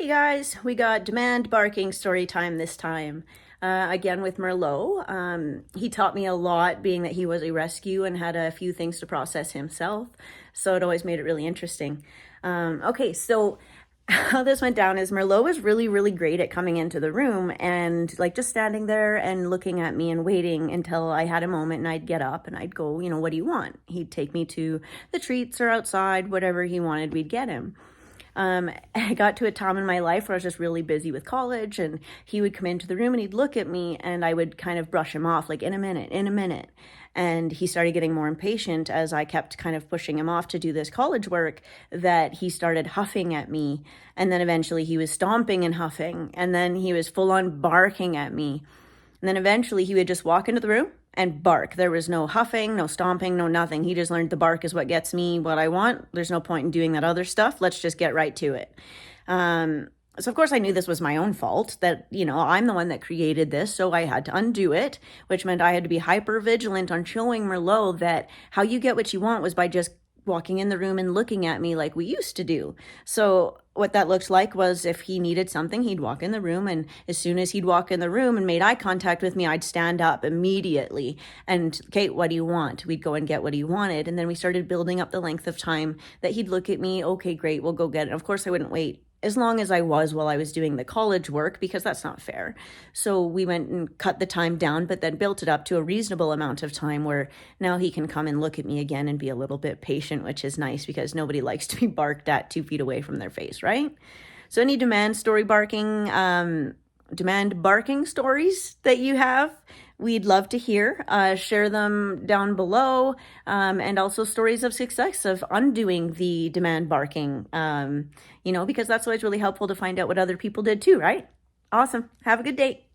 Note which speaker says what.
Speaker 1: Hey guys, we got demand barking story time this time. Again with Merlot. He taught me a lot, being that he was a rescue and had a few things to process himself. So it always made it really interesting. Okay, so how this went down is Merlot was really, really great at coming into the room and like just standing there and looking at me and waiting until I had a moment, and I'd get up and I'd go, what do you want? He'd take me to the treats or outside, whatever he wanted, we'd get him. I got to a time in my life where I was just really busy with college, and he would come into the room and he'd look at me and I would kind of brush him off like, in a minute, in a minute. And he started getting more impatient as I kept kind of pushing him off to do this college work, that he started huffing at me. And then eventually he was stomping and huffing. And then he was full on barking at me. And then eventually he would just walk into the room and bark. There was no huffing, no stomping, no nothing. He just learned the bark is what gets me what I want. There's no point in doing that other stuff. Let's just get right to it. So of course I knew this was my own fault, that, I'm the one that created this. So I had to undo it, which meant I had to be hyper vigilant on showing Merlot that how you get what you want was by just walking in the room and looking at me like we used to do. So what that looked like was, if he needed something, he'd walk in the room, and as soon as he'd walk in the room and made eye contact with me, I'd stand up immediately and, Kate, what do you want? We'd go and get what he wanted. And then we started building up the length of time that he'd look at me. Okay, great, we'll go get it. Of course, I wouldn't wait as long as I was while I was doing the college work, because that's not fair. So we went and cut the time down, but then built it up to a reasonable amount of time where now he can come and look at me again and be a little bit patient, which is nice because nobody likes to be barked at 2 feet away from their face, right? So any demand barking stories that you have, we'd love to hear. Share them down below, and also stories of success of undoing the demand barking, because that's always really helpful to find out what other people did too, right? Awesome. Have a good day.